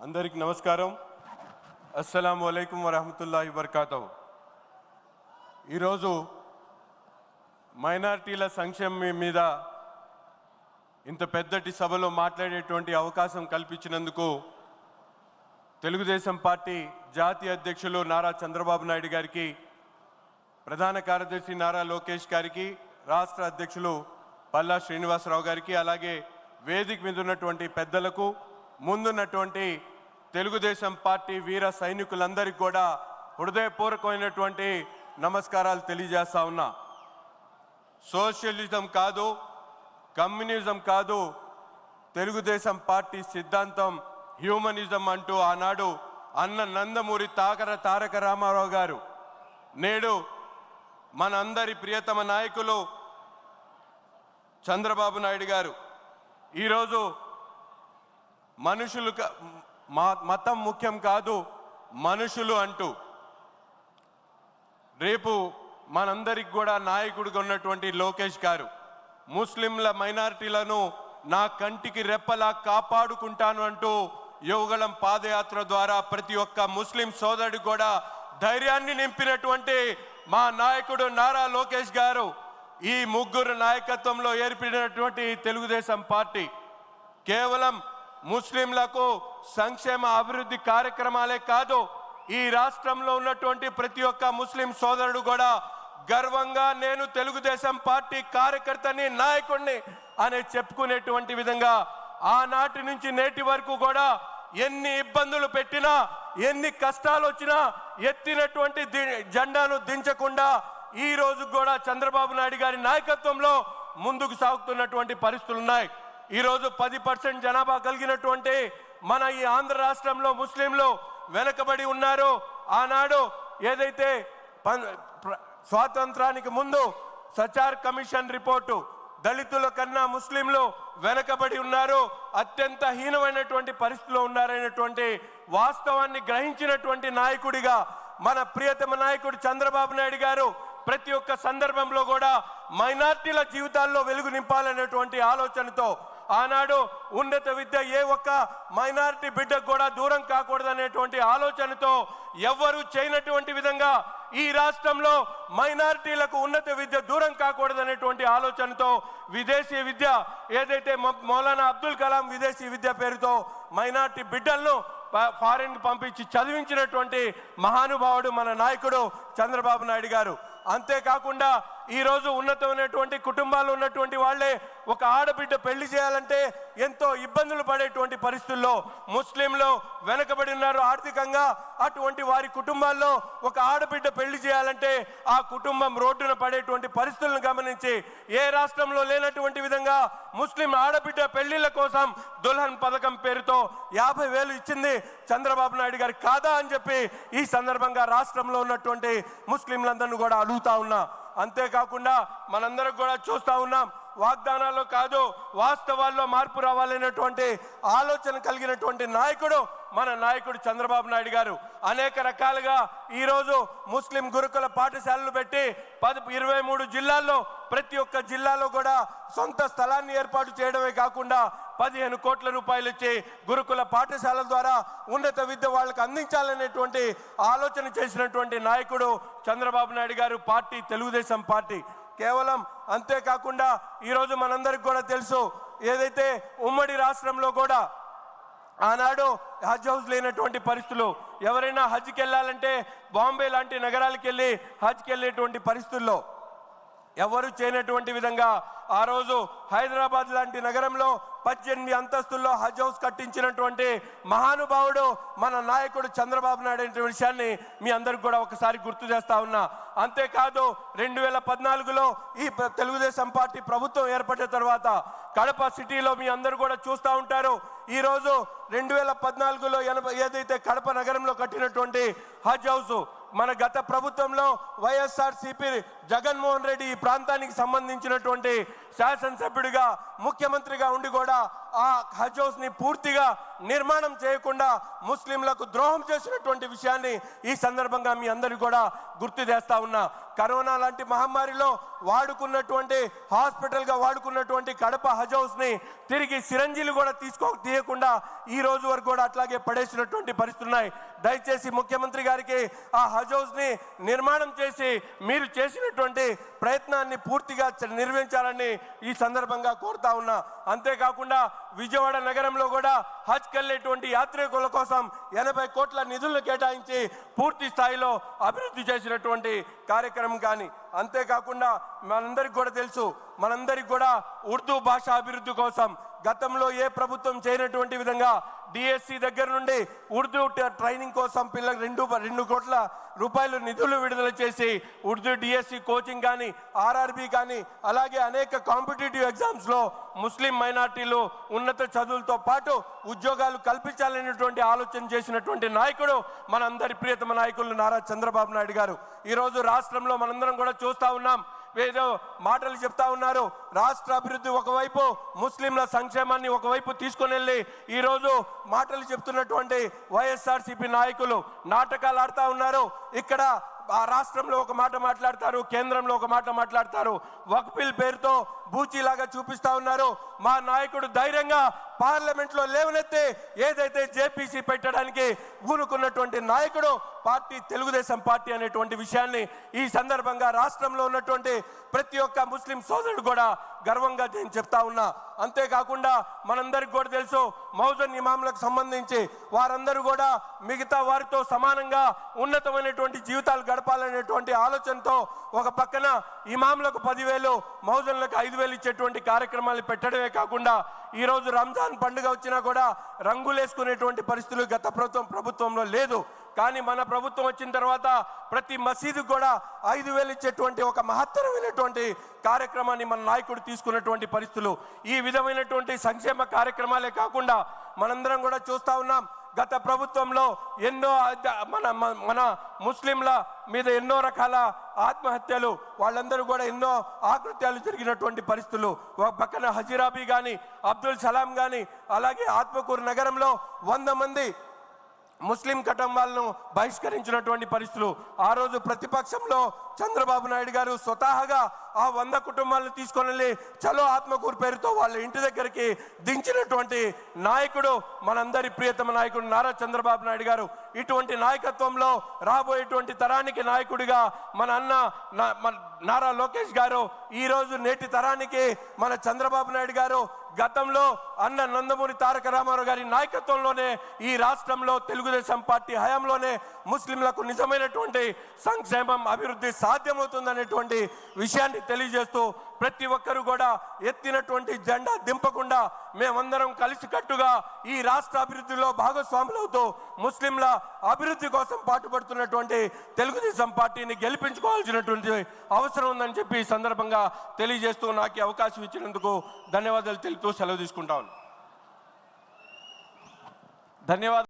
అందరికీ నమస్కారం. అస్సలాము అలైకుం వరహమతుల్లాహి వబర్కాతుహు. ఈరోజు మైనారిటీల సంక్షేమం మీద ఇంత పెద్దటి సభలో మాట్లాడేటువంటి అవకాశం కల్పించినందుకు తెలుగుదేశం పార్టీ జాతీయ అధ్యక్షులు నారా చంద్రబాబు నాయుడు గారికి, ప్రధాన కార్యదర్శి నారా లోకేష్ గారికి, రాష్ట్ర అధ్యక్షులు పల్లా శ్రీనివాసరావు గారికి, అలాగే వేదిక మీద ఉన్నటువంటి పెద్దలకు, ముందున్నటువంటి తెలుగుదేశం పార్టీ వీర సైనికులందరికీ కూడా హృదయపూర్వకమైనటువంటి నమస్కారాలు తెలియజేస్తా ఉన్నా. సోషలిజం కాదు, కమ్యూనిజం కాదు, తెలుగుదేశం పార్టీ సిద్ధాంతం హ్యూమనిజం అంటూ ఆనాడు అన్న నందమూరి తారక రామారావు గారు, నేడు మనందరి ప్రియతమ నాయకులు చంద్రబాబు నాయుడు గారు ఈరోజు మనుషులు మతం ముఖ్యం కాదు, మనుషులు అంటూ రేపు మనందరికి కూడా నాయకుడిగా ఉన్నటువంటి లోకేష్ గారు ముస్లింల మైనారిటీలను నా కంటికి రెప్పలా కాపాడుకుంటాను అంటూ యువగళం పాదయాత్ర ద్వారా ప్రతి ఒక్క ముస్లిం సోదరుడు కూడా ధైర్యాన్ని నింపినటువంటి మా నాయకుడు నారా లోకేష్ గారు, ఈ ముగ్గురు నాయకత్వంలో ఏర్పడినటువంటి తెలుగుదేశం పార్టీ కేవలం ముస్లింలకు సంక్షేమ అభివృద్ధి కార్యక్రమాలే కాదు, ఈ రాష్ట్రంలో ఉన్నటువంటి ప్రతి ఒక్క ముస్లిం సోదరుడు కూడా గర్వంగా నేను తెలుగుదేశం పార్టీ కార్యకర్తని, నాయకుడిని అని చెప్పుకునేటువంటి విధంగా ఆనాటి నుంచి నేటి వరకు కూడా ఎన్ని ఇబ్బందులు పెట్టినా, ఎన్ని కష్టాలు వచ్చినా ఎత్తినటువంటి జెండాను దించకుండా ఈ రోజు కూడా చంద్రబాబు నాయుడు గారి నాయకత్వంలో ముందుకు సాగుతున్నటువంటి పరిస్థితులు ఉన్నాయి. ఈరోజు 10% జనాభా కలిగినటువంటి మన ఈ ఆంధ్ర రాష్ట్రంలో ముస్లింలు వెనకబడి ఉన్నారు. ఆనాడు ఏదైతే స్వాతంత్రానికి ముందు సచార్ కమిషన్ రిపోర్టు, దళితుల కన్నా ముస్లింలు వెనకబడి ఉన్నారు, అత్యంత హీనమైనటువంటి పరిస్థితిలో ఉన్నారనేటువంటి వాస్తవాన్ని గ్రహించినటువంటి నాయకుడిగా మన ప్రియతమ నాయకుడు చంద్రబాబు నాయుడు గారు ప్రతి ఒక్క సందర్భంలో కూడా మైనార్టీల జీవితాల్లో వెలుగు నింపాలనేటువంటి ఆలోచనతో ఆనాడు ఉన్నత విద్య ఏ ఒక్క మైనారిటీ బిడ్డకు కూడా దూరం కాకూడదనేటువంటి ఆలోచనతో ఎవ్వరూ చేయనటువంటి విధంగా ఈ రాష్ట్రంలో మైనారిటీలకు ఉన్నత విద్య దూరం కాకూడదనేటువంటి ఆలోచనతో విదేశీ విద్య ఏదైతే మౌలానా అబ్దుల్ కలాం విదేశీ విద్య పేరుతో మైనారిటీ బిడ్డలను ఫారిన్కి పంపించి చదివించినటువంటి మహానుభావుడు మన నాయకుడు చంద్రబాబు నాయుడు గారు. అంతేకాకుండా ఈరోజు ఉన్నతమైనటువంటి కుటుంబాలు ఉన్నటువంటి వాళ్ళే ఒక ఆడబిడ్డ పెళ్లి చేయాలంటే ఎంతో ఇబ్బందులు పడేటువంటి పరిస్థితుల్లో ముస్లింలు వెనకబడి ఉన్నారు ఆర్థికంగా. అటువంటి వారి కుటుంబాల్లో ఒక ఆడబిడ్డ పెళ్లి చేయాలంటే ఆ కుటుంబం రోడ్డున పడేటువంటి పరిస్థితులను గమనించి ఏ రాష్ట్రంలో లేనటువంటి విధంగా ముస్లిం ఆడబిడ్డ పెళ్లిళ్ళ కోసం దుల్హన్ పథకం పేరుతో 50,000 ఇచ్చింది చంద్రబాబు నాయుడు గారు కాదా అని చెప్పి ఈ సందర్భంగా రాష్ట్రంలో ఉన్నటువంటి ముస్లింలందరినీ కూడా అడుగుతా ఉన్నా. అంతేకాకుండా మనందరం కూడా చూస్తూ ఉన్నాం, వాగ్దానాల్లో కాదు వాస్తవాల్లో మార్పు రావాలనేటువంటి ఆలోచన కలిగినటువంటి నాయకుడు మన నాయకుడు చంద్రబాబు నాయుడు గారు. అనేక రకాలుగా ఈరోజు ముస్లిం గురుకుల పాఠశాలలు పెట్టి 23 జిల్లాల్లో ప్రతి ఒక్క జిల్లాలో కూడా సొంత స్థలాన్ని ఏర్పాటు చేయడమే కాకుండా 15 కోట్ల రూపాయలు ఇచ్చి గురుకుల పాఠశాలల ద్వారా ఉన్నత విద్య వాళ్ళకు అందించాలనేటువంటి ఆలోచన చేసినటువంటి నాయకుడు చంద్రబాబు నాయుడు గారు, పార్టీ తెలుగుదేశం పార్టీ. కేవలం అంతేకాకుండా ఈరోజు మనందరికి కూడా తెలుసు, ఏదైతే ఉమ్మడి రాష్ట్రంలో కూడా ఆనాడు హజ్ హౌస్ లేనటువంటి పరిస్థితులు, ఎవరైనా హజ్కి వెళ్ళాలంటే బాంబే లాంటి నగరాలకు వెళ్ళి హజ్కి వెళ్ళేటువంటి పరిస్థితుల్లో ఎవరు చేయనటువంటి విధంగా ఆ రోజు హైదరాబాద్ లాంటి నగరంలో 18 అంతస్తుల్లో హజ్ హౌస్ కట్టించినటువంటి మహానుభావుడు మన నాయకుడు చంద్రబాబు నాయుడు అనే విషయాన్ని మీ అందరికి కూడా ఒకసారి గుర్తు చేస్తా ఉన్నా. అంతేకాదు 2014లో ఈ తెలుగుదేశం పార్టీ ప్రభుత్వం ఏర్పడిన తర్వాత కడప సిటీలో మీ అందరూ కూడా చూస్తూ ఉంటారు. ఈరోజు 2014లో ఏదైతే కడప నగరంలో కట్టినటువంటి హజ్ హౌస్ మన గత ప్రభుత్వంలో వైఎస్ఆర్సీపీ జగన్మోహన్ రెడ్డి ఈ ప్రాంతానికి సంబంధించినటువంటి శాసనసభ్యుడిగా ముఖ్యమంత్రిగా ఉండి కూడా ఆ హజ్ హౌస్ ని పూర్తిగా నిర్మాణం చేయకుండా ముస్లింలకు ద్రోహం చేసినటువంటి విషయాన్ని ఈ సందర్భంగా మీ అందరికీ కూడా గుర్తు చేస్తా ఉన్నా. కరోనా లాంటి మహమ్మారిలో వాడుకున్నటువంటి హాస్పిటల్గా వాడుకున్నటువంటి కడప హజ్ హౌస్ని తిరిగి సిరంజీలు కూడా తీయకుండా ఈ రోజు వరకు కూడా అట్లాగే పడేసినటువంటి పరిస్థితులు ఉన్నాయి. దయచేసి ముఖ్యమంత్రి గారికి ఆ హజ్ హౌస్ని నిర్మాణం చేసి మీరు చేసినటువంటి ప్రయత్నాన్ని పూర్తిగా నిర్వహించాలని ఈ సందర్భంగా కోరుతా ఉన్నా. అంతేకాకుండా విజయవాడ నగరంలో కూడా హజ్కి వెళ్ళేటువంటి యాత్రికుల కోసం 80 కోట్ల నిధులను కేటాయించి పూర్తి స్థాయిలో అభివృద్ధి చేసినటువంటి కార్యక్రమం. కానీ అంతేకాకుండా మనందరికి కూడా తెలుసు, మనందరికి కూడా ఉర్దూ భాష అభివృద్ధి కోసం గతంలో ఏ ప్రభుత్వం చేయనటువంటి విధంగా డిఎస్సి దగ్గర నుండి ఉర్దూ ట్రైనింగ్ కోసం పిల్లలకు 2 కోట్ల రూపాయలు నిధులు విడుదల చేసి ఉర్దూ డిఎస్సి కోచింగ్ కానీ ఆర్ఆర్బి కానీ అలాగే అనేక కాంపిటేటివ్ ఎగ్జామ్స్లో ముస్లిం మైనార్టీలు ఉన్నత చదువులతో పాటు ఉద్యోగాలు కల్పించాలనేటువంటి ఆలోచన చేసినటువంటి నాయకుడు మనందరి ప్రియతమ నాయకులు నారా చంద్రబాబు నాయుడు గారు. ఈరోజు రాష్ట్రంలో మనందరం కూడా చూస్తూ ఉన్నాం, ఏదో మాటలు చెప్తా ఉన్నారు. రాష్ట్ర అభివృద్ధి ఒకవైపు, ముస్లింల సంక్షేమాన్ని ఒకవైపు తీసుకొని వెళ్ళి ఈరోజు మాటలు చెప్తున్నటువంటి వైఎస్ఆర్సీపీ నాయకులు నాటకాలు ఆడుతూ ఉన్నారు. ఇక్కడ ఆ రాష్ట్రంలో ఒక మాట మాట్లాడతారు, కేంద్రంలో ఒక మాట మాట్లాడతారు. వక్ఫ్ బిల్ పేరుతో బూచీలాగా చూపిస్తా ఉన్నారు. మా నాయకుడు ధైర్యంగా పార్లమెంట్లో లేవనెత్తి ఏదైతే జేపీసీ పెట్టడానికి పూనుకున్నటువంటి నాయకుడు పార్టీ తెలుగుదేశం పార్టీ అనేటువంటి విషయాన్ని ఈ సందర్భంగా రాష్ట్రంలో ఉన్నటువంటి ప్రతి ఒక్క ముస్లిం సోదరుడు కూడా గర్వంగా నేను చెప్తా ఉన్నా. అంతేకాకుండా మనందరికి కూడా తెలుసు, మౌజన్ ఇమాంలకు సంబంధించి వారందరూ కూడా మిగతా వారితో సమానంగా ఉన్నతమైనటువంటి జీవితాలు గడపాలనేటువంటి ఆలోచనతో ఒక పక్కన ఇమాంలకు 10,000 మౌజన్లకు 5,000 ఇచ్చేటువంటి కార్యక్రమాలు పెట్టడమే కాకుండా ఈరోజు రంజాన్ పండుగ వచ్చినా కూడా రంగులేసుకునేటువంటి పరిస్థితులు గత ప్రభుత్వంలో లేదు. కానీ మన ప్రభుత్వం వచ్చిన తర్వాత ప్రతి మసీదు కూడా 5,000 ఇచ్చేటువంటి ఒక మహత్తరమైనటువంటి కార్యక్రమాన్ని మన నాయకుడు తీసుకున్నటువంటి పరిస్థితులు. ఈ విధమైనటువంటి సంక్షేమ కార్యక్రమాలే కాకుండా మనందరం కూడా చూస్తూ ఉన్నాం, గత ప్రభుత్వంలో ఎన్నో మన ముస్లింల మీద ఎన్నో రకాల ఆత్మహత్యలు, వాళ్ళందరూ కూడా ఎన్నో ఆకృత్యాలు జరిగినటువంటి పరిస్థితులు. ఒక పక్కన హజీరాబీ కానీ అబ్దుల్ సలాం కానీ అలాగే ఆత్మకూరు నగరంలో 100 మంది ముస్లిం కుటుంబాలను బహిష్కరించినటువంటి పరిస్థితులు. ఆ రోజు ప్రతిపక్షంలో చంద్రబాబు నాయుడు గారు స్వతహాగా ఆ 100 కుటుంబాలను తీసుకొని వెళ్ళి చలో ఆత్మకూరు పేరుతో వాళ్ళ ఇంటి దగ్గరికి దించినటువంటి నాయకుడు మనందరి ప్రియతమ నాయకుడు నారా చంద్రబాబు నాయుడు గారు. ఇటువంటి నాయకత్వంలో రాబోయేటువంటి తరానికి నాయకుడిగా మన అన్న నారా లోకేష్ గారు, ఈరోజు నేటి తరానికి మన చంద్రబాబు నాయుడు గారు, గతంలో అన్న నందమూరి తారక రామారావు గారి నాయకత్వంలోనే ఈ రాష్ట్రంలో తెలుగుదేశం పార్టీ హయాంలోనే ముస్లింలకు నిజమైనటువంటి సంక్షేమం అభివృద్ధి సాధ్యమవుతుందనేటువంటి విషయాన్ని తెలియజేస్తూ ప్రతి ఒక్కరు కూడా ఎత్తినటువంటి జెండా దింపకుండా మేమందరం కలిసికట్టుగా ఈ రాష్ట్ర అభివృద్ధిలో భాగస్వాములవుతూ ముస్లింల అభివృద్ధి కోసం పాటుపడుతున్నటువంటి తెలుగుదేశం పార్టీని గెలిపించుకోవాల్సినటువంటి అవసరం ఉందని చెప్పి ఈ సందర్భంగా తెలియజేస్తూ నాకు అవకాశం ఇచ్చినందుకు ధన్యవాదాలు తెలుపుతూ సెలవు తీసుకుంటాను. ధన్యవాదాలు.